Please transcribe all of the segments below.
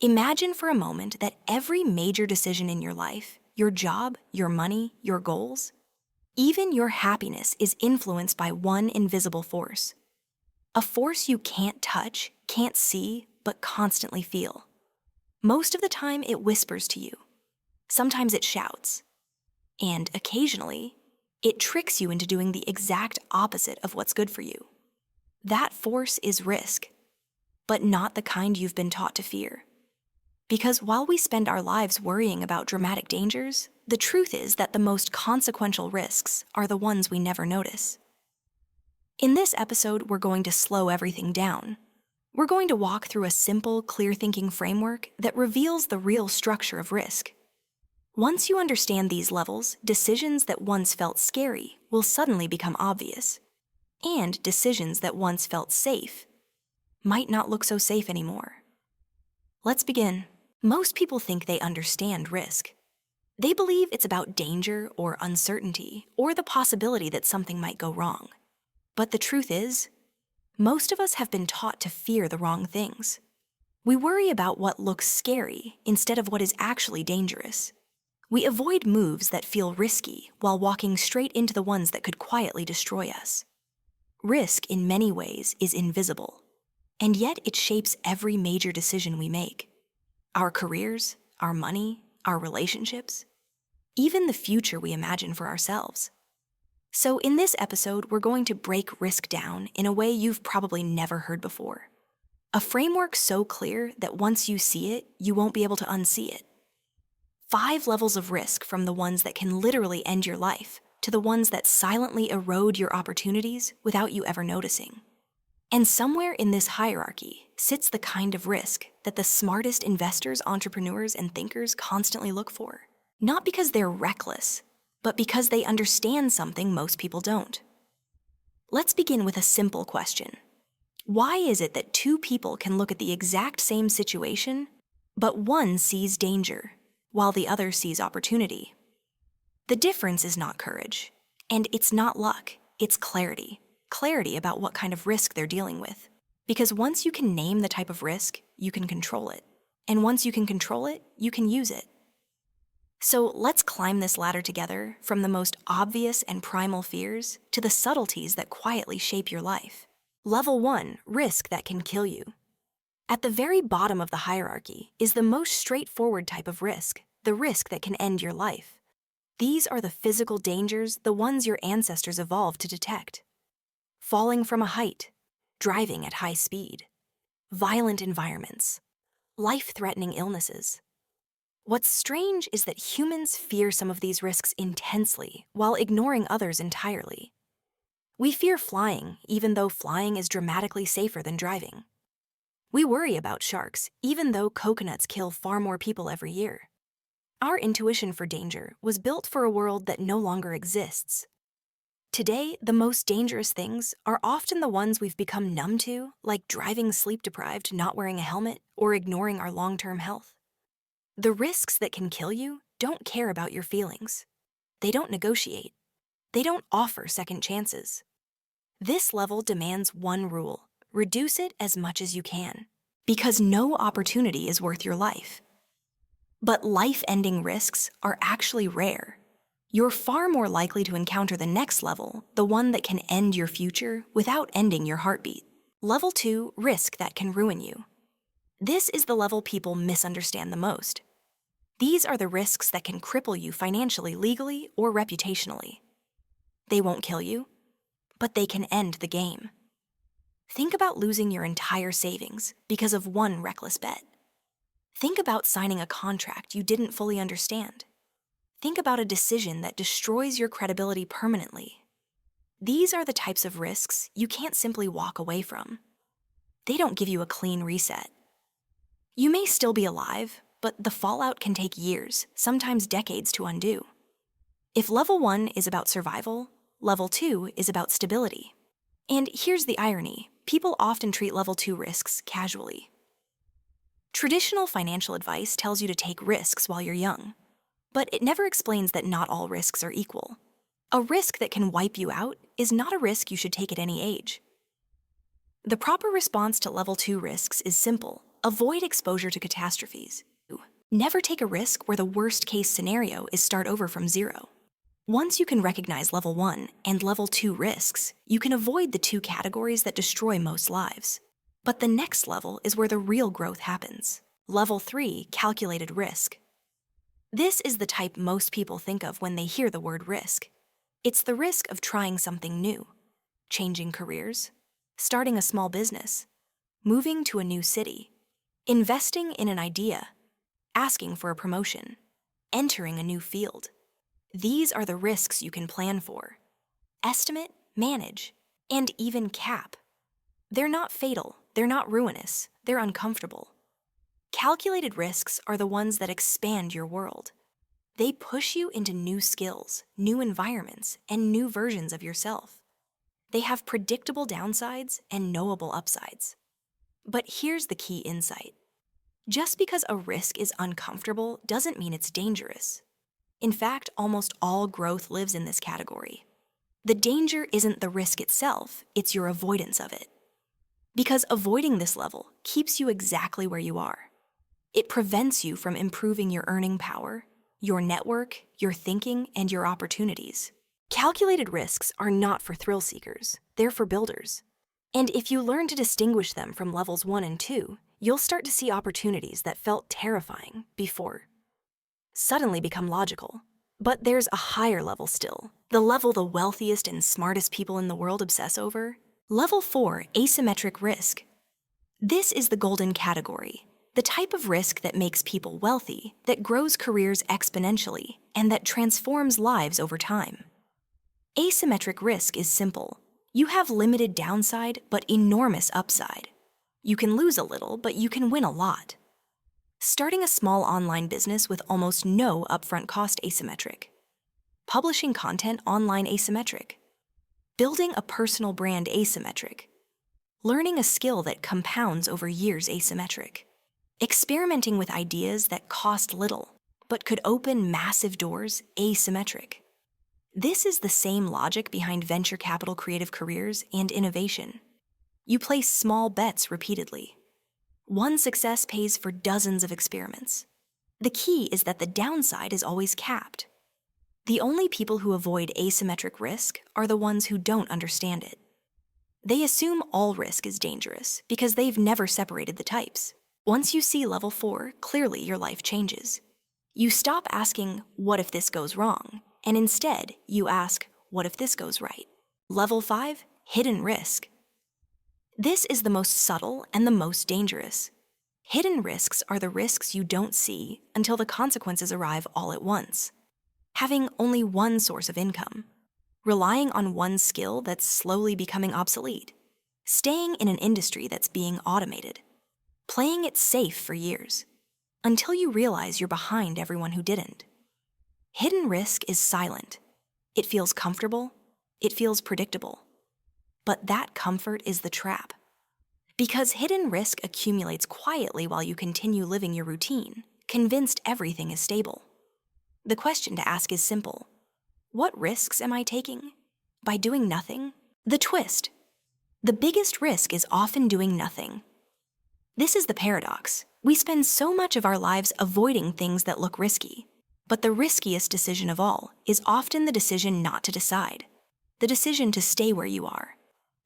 Imagine for a moment that every major decision in your life, your job, your money, your goals, even your happiness is influenced by one invisible force. A force you can't touch, can't see, but constantly feel. Most of the time, it whispers to you. Sometimes it shouts. And occasionally, it tricks you into doing the exact opposite of what's good for you. That force is risk, but not the kind you've been taught to fear. Because while we spend our lives worrying about dramatic dangers, the truth is that the most consequential risks are the ones we never notice. In this episode, we're going to slow everything down. We're going to walk through a simple, clear-thinking framework that reveals the real structure of risk. Once you understand these levels, decisions that once felt scary will suddenly become obvious. And decisions that once felt safe might not look so safe anymore. Let's begin. Most people think they understand risk. They believe it's about danger or uncertainty or the possibility that something might go wrong. But the truth is, most of us have been taught to fear the wrong things. We worry about what looks scary instead of what is actually dangerous. We avoid moves that feel risky while walking straight into the ones that could quietly destroy us. Risk, in many ways, is invisible, and yet it shapes every major decision we make. Our careers, our money, our relationships, even the future we imagine for ourselves. So in this episode, we're going to break risk down in a way you've probably never heard before. A framework so clear that once you see it, you won't be able to unsee it. 5 levels of risk, from the ones that can literally end your life to the ones that silently erode your opportunities without you ever noticing. And somewhere in this hierarchy sits the kind of risk that the smartest investors, entrepreneurs, and thinkers constantly look for. Not because they're reckless, but because they understand something most people don't. Let's begin with a simple question. Why is it that 2 people can look at the exact same situation, but one sees danger, while the other sees opportunity? The difference is not courage, and it's not luck, it's clarity. Clarity about what kind of risk they're dealing with. Because once you can name the type of risk, you can control it. And once you can control it, you can use it. So let's climb this ladder together, from the most obvious and primal fears to the subtleties that quietly shape your life. Level 1, risk that can kill you. At the very bottom of the hierarchy is the most straightforward type of risk, the risk that can end your life. These are the physical dangers, the ones your ancestors evolved to detect. Falling from a height, driving at high speed, violent environments, life-threatening illnesses. What's strange is that humans fear some of these risks intensely while ignoring others entirely. We fear flying, even though flying is dramatically safer than driving. We worry about sharks, even though coconuts kill far more people every year. Our intuition for danger was built for a world that no longer exists. Today, the most dangerous things are often the ones we've become numb to, like driving sleep-deprived, not wearing a helmet, or ignoring our long-term health. The risks that can kill you don't care about your feelings. They don't negotiate. They don't offer second chances. This level demands one rule: reduce it as much as you can, because no opportunity is worth your life. But life-ending risks are actually rare. You're far more likely to encounter the next level, the one that can end your future without ending your heartbeat. Level 2, risk that can ruin you. This is the level people misunderstand the most. These are the risks that can cripple you financially, legally, or reputationally. They won't kill you, but they can end the game. Think about losing your entire savings because of one reckless bet. Think about signing a contract you didn't fully understand. Think about a decision that destroys your credibility permanently. These are the types of risks you can't simply walk away from. They don't give you a clean reset. You may still be alive, but the fallout can take years, sometimes decades, to undo. If level 1 is about survival, level 2 is about stability. And here's the irony: people often treat level 2 risks casually. Traditional financial advice tells you to take risks while you're young. But it never explains that not all risks are equal. A risk that can wipe you out is not a risk you should take at any age. The proper response to level 2 risks is simple: Avoid exposure to catastrophes. 2. Never take a risk where the worst-case scenario is start over from zero. Once you can recognize level 1 and level 2 risks, you can avoid the two categories that destroy most lives. But the next level is where the real growth happens. Level 3, calculated risk. This is the type most people think of when they hear the word risk. It's the risk of trying something new, changing careers, starting a small business, moving to a new city, investing in an idea, asking for a promotion, entering a new field. These are the risks you can plan for, estimate, manage, and even cap. They're not fatal, they're not ruinous, they're uncomfortable. Calculated risks are the ones that expand your world. They push you into new skills, new environments, and new versions of yourself. They have predictable downsides and knowable upsides. But here's the key insight. Just because a risk is uncomfortable doesn't mean it's dangerous. In fact, almost all growth lives in this category. The danger isn't the risk itself, it's your avoidance of it. Because avoiding this level keeps you exactly where you are. It prevents you from improving your earning power, your network, your thinking, and your opportunities. Calculated risks are not for thrill seekers, they're for builders. And if you learn to distinguish them from levels 1 and 2, you'll start to see opportunities that felt terrifying before suddenly become logical. But there's a higher level still, the level the wealthiest and smartest people in the world obsess over. Level 4, asymmetric risk. This is the golden category, the type of risk that makes people wealthy, that grows careers exponentially, and that transforms lives over time. Asymmetric risk is simple. You have limited downside, but enormous upside. You can lose a little, but you can win a lot. Starting a small online business with almost no upfront cost asymmetric. Publishing content online asymmetric. Building a personal brand asymmetric. Learning a skill that compounds over years asymmetric. Experimenting with ideas that cost little, but could open massive doors asymmetric. This is the same logic behind venture capital creative careers and innovation. You place small bets repeatedly. One success pays for dozens of experiments. The key is that the downside is always capped. The only people who avoid asymmetric risk are the ones who don't understand it. They assume all risk is dangerous because they've never separated the types. Once you see level 4, clearly your life changes. You stop asking, what if this goes wrong? And instead, you ask, what if this goes right? Level 5, hidden risk. This is the most subtle and the most dangerous. Hidden risks are the risks you don't see until the consequences arrive all at once. Having only one source of income, relying on one skill that's slowly becoming obsolete, staying in an industry that's being automated, playing it safe for years, until you realize you're behind everyone who didn't. Hidden risk is silent. It feels comfortable, it feels predictable. But that comfort is the trap. Because hidden risk accumulates quietly while you continue living your routine, convinced everything is stable. The question to ask is simple. What risks am I taking? By doing nothing? The twist. The biggest risk is often doing nothing. This is the paradox. We spend so much of our lives avoiding things that look risky. But the riskiest decision of all is often the decision not to decide. The decision to stay where you are.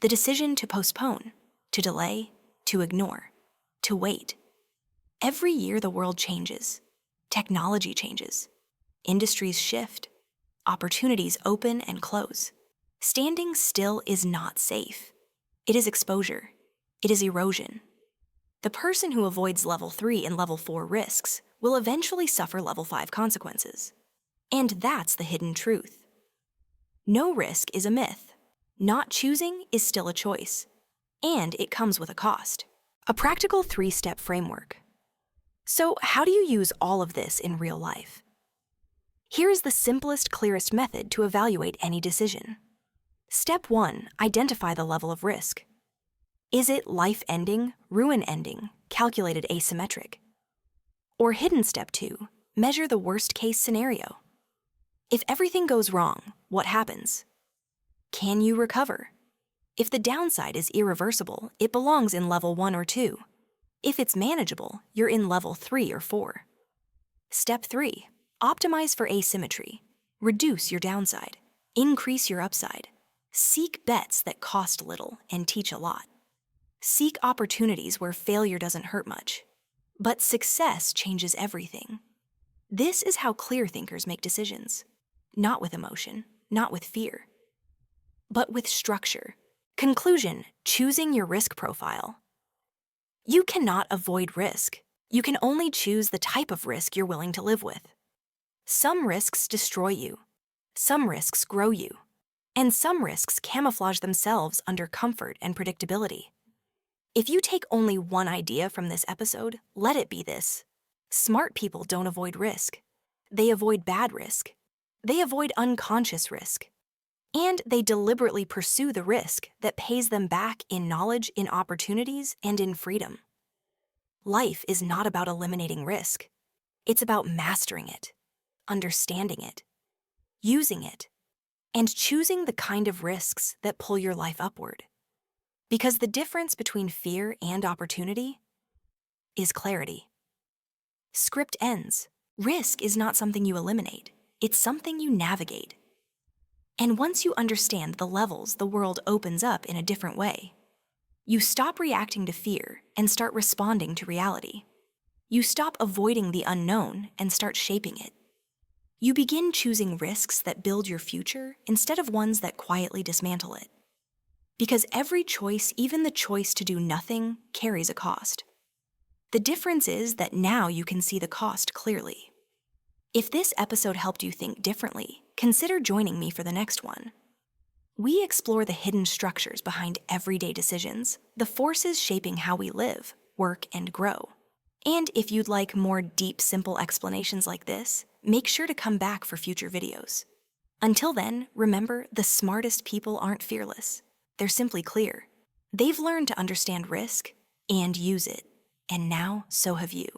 The decision to postpone, to delay, to ignore, to wait. Every year the world changes. Technology changes. Industries shift. Opportunities open and close. Standing still is not safe. It is exposure. It is erosion. The person who avoids level 3 and level 4 risks will eventually suffer level 5 consequences. And that's the hidden truth. No risk is a myth. Not choosing is still a choice. And it comes with a cost. A practical 3-step framework. So how do you use all of this in real life? Here is the simplest, clearest method to evaluate any decision. Step 1, identify the level of risk. Is it life-ending, ruin-ending, calculated asymmetric? Or hidden step 2, measure the worst-case scenario. If everything goes wrong, what happens? Can you recover? If the downside is irreversible, it belongs in level 1 or 2. If it's manageable, you're in level 3 or 4. Step 3. Optimize for asymmetry. Reduce your downside. Increase your upside. Seek bets that cost little and teach a lot. Seek opportunities where failure doesn't hurt much. But success changes everything. This is how clear thinkers make decisions. Not with emotion, not with fear, but with structure. Conclusion: choosing your risk profile. You cannot avoid risk. You can only choose the type of risk you're willing to live with. Some risks destroy you. Some risks grow you. And some risks camouflage themselves under comfort and predictability. If you take only one idea from this episode, let it be this: smart people don't avoid risk. They avoid bad risk. They avoid unconscious risk. And they deliberately pursue the risk that pays them back in knowledge, in opportunities, and in freedom. Life is not about eliminating risk. It's about mastering it, understanding it, using it, and choosing the kind of risks that pull your life upward. Because the difference between fear and opportunity is clarity. Script ends. Risk is not something you eliminate. It's something you navigate. And once you understand the levels, the world opens up in a different way. You stop reacting to fear and start responding to reality. You stop avoiding the unknown and start shaping it. You begin choosing risks that build your future instead of ones that quietly dismantle it. Because every choice, even the choice to do nothing, carries a cost. The difference is that now you can see the cost clearly. If this episode helped you think differently, consider joining me for the next one. We explore the hidden structures behind everyday decisions, the forces shaping how we live, work, and grow. And if you'd like more deep, simple explanations like this, make sure to come back for future videos. Until then, remember, the smartest people aren't fearless. They're simply clear. They've learned to understand risk and use it, and now so have you.